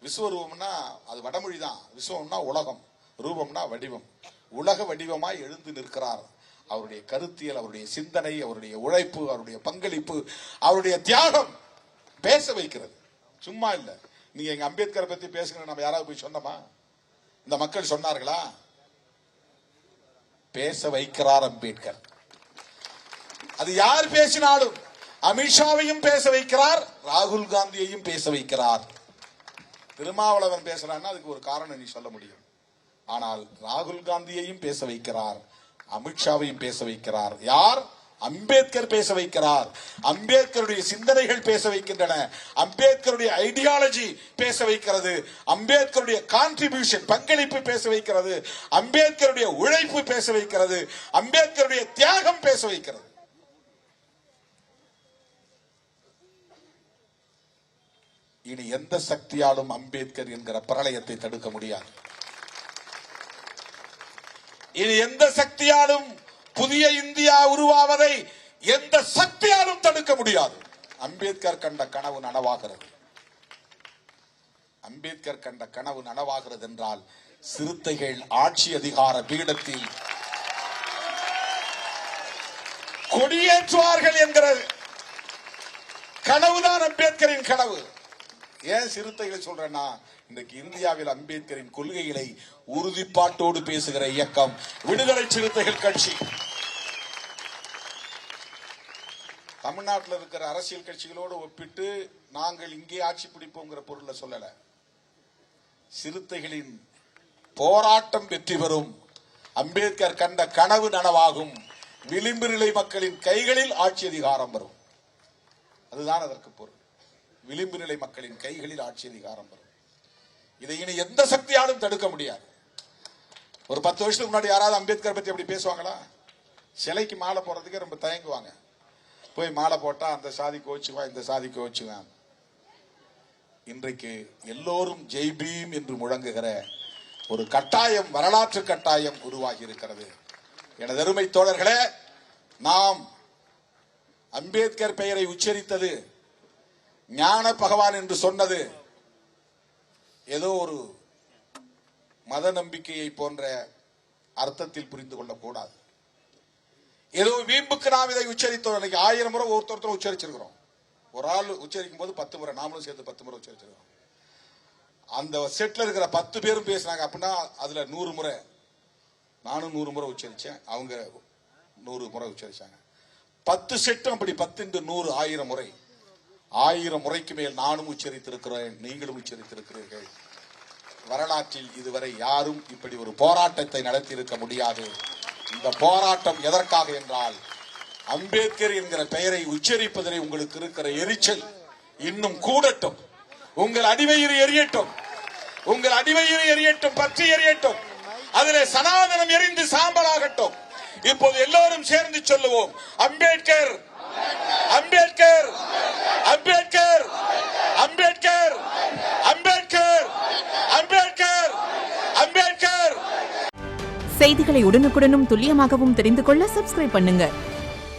விஸ்வரூபம்னா அது வடமொழி தான். விஸ்வம்னா உலகம், ரூபம்னா வடிவம். உலக வடிவமாய் எழுந்து நிற்கிறார். அவருடைய கருத்தியல், அவருடைய சிந்தனை, அவருடைய உழைப்பு, அவருடைய பங்களிப்பு, அவருடைய தியாகம் பேச வைக்கிறது. சும்மா இல்ல. நீங்க எங்க அம்பேத்கரை பத்தி பேசுங்க, நம்ம யாராவது போய் சொன்னோமா? இந்த மக்கள் சொன்னார்களா? பேச வைக்கிறார் அம்பேத்கர். அது யார் பேசினாலும் அமித்ஷாவையும் பேச வைக்கிறார், ராகுல் காந்தியையும் பேச வைக்கிறார். திருமாவளவன் பேசுறான்னா அதுக்கு ஒரு காரணம் நீ சொல்ல முடியும். ஆனால் ராகுல் காந்தியையும் பேச வைக்கிறார், அமித்ஷாவையும் பேச வைக்கிறார். யார்? அம்பேத்கர் பேச வைக்கிறார். அம்பேத்கருடைய சிந்தனைகள் பேச வைக்கின்றன. அம்பேத்கருடைய ஐடியாலஜி பேச வைக்கிறது. அம்பேத்கருடைய கான்ட்ரிபியூஷன், பங்களிப்பு பேச வைக்கிறது. அம்பேத்கருடைய உழைப்பு பேச வைக்கிறது. அம்பேத்கருடைய தியாகம் பேச வைக்கிறது. இனி எந்த சக்தியாலும் அம்பேத்கர் என்கிற பிரளயத்தை தடுக்க முடியாது. இனி எந்த சக்தியாலும் புதிய இந்தியா உருவாவதை எந்த சக்தியாலும் தடுக்க முடியாது. அம்பேத்கர் கண்ட கனவு நனவாகிறது. அம்பேத்கர் கண்ட கனவு நனவாகிறது என்றால் சிறுத்தைகள் ஆட்சி அதிகார பீடத்தில் கொடியேற்றுவார்கள் என்கிற கனவுதான் அம்பேத்கரின் கனவு. ஏன் சிறுத்தைகளை சொல்றேன்னா, இன்றைக்கு இந்தியாவில் அம்பேத்கரின் கொள்கைகளை உறுதிப்பாட்டோடு பேசுகிற இயக்கம் விடுதலை சிறுத்தைகள் கட்சி. தமிழ்நாட்டில் இருக்கிற அரசியல் கட்சிகளோடு ஒப்பிட்டு நாங்கள் இங்கே ஆட்சி பிடிப்போங்கிற பொருளை சொல்லல. சிறுத்தைகளின் போராட்டம் வெற்றி பெறும், அம்பேத்கர் கண்ட கனவு நனவாகும், விளிம்பு நிலை மக்களின் கைகளில் ஆட்சி அதிகாரம் வரும். அதுதான் அதற்கு பொருள். விளிம்பு நிலை மக்களின் கைகளில் ஆட்சி அதிகாரம் வரும். இதை இனி எந்த சக்தியாலும் தடுக்க முடியாது. ஒரு 10 வருஷத்துக்கு முன்னாடி யாராவது அம்பேத்கர் பத்தி அப்படி பேசுவாங்களா? சிலைக்கு மாலை போறதுக்கே ரொம்ப தயங்குவாங்க. போய் மாலை போட்டா அந்த சாதி கோச்சுவான், இந்த சாதி கோச்சுவான். இன்றைக்கு எல்லோரும் ஜெய் பீம் என்று முழங்குகிற ஒரு கட்டாயம், வரலாற்று கட்டாயம் உருவாகி இருக்கிறது. எனது அருமை தோழர்களே, நாம் அம்பேத்கர் பெயரை உச்சரித்தது, ஞான பகவான் என்று சொன்னது ஏதோ ஒரு மத நம்பிக்கையை போன்ற அர்த்தத்தில் புரிந்து கொள்ளக்கூடாது. ஏதோ வீம்புக்கு நாம் இதை உச்சரித்தோம். 1000 முறை ஒருத்தர் உச்சரிச்சிருக்கிறோம். ஒரு ஆள் உச்சரிக்கும் போது 10 முறை, நாமளும் சேர்த்து 10 முறை உச்சரிச்சிருக்கிறோம். அந்த செட்ல இருக்கிற 10 பேரும் பேசினாங்க அப்படின்னா அதுல 100 முறை நானும் 100 முறை உச்சரிச்சேன், அவங்க 100 முறை உச்சரிச்சாங்க. 10 செட்டும் அப்படி 10 × 100 1000 முறை. 1000 முறைக்கு மேல் நானும் உச்சரித்திருக்கிறேன், நீங்களும் உச்சரித்திருக்கிறீர்கள். வரலாற்றில் இதுவரை யாரும் இப்படி ஒரு போராட்டத்தை நடத்தி இருக்க முடியாது. இந்த போராட்டம் எதற்காக என்றால், அம்பேத்கர் என்கிற பெயரை உச்சரிப்பதிலே உங்களுக்கு இருக்கிற எரிச்சல் இன்னும் கூடட்டும். உங்கள் அடிவயிறு எரியட்டும், உங்கள் அடிவயிறு எரியட்டும், பற்றி எரியட்டும். அதிலே சனாதனம் எரிந்து சாம்பலாகட்டும். இப்போது எல்லோரும் சேர்ந்து சொல்லுவோம், அம்பேத்கர், அம்பேத்கர், அம்பேத்கர், அம்பேத்கர், அம்பேத்கர், அம்பேத்கர், அம்பேத்கர். செய்திகளை உடனுக்குடனும் துல்லியமாகவும் தெரிந்து கொள்ள சப்ஸ்கிரைப் பண்ணுங்க.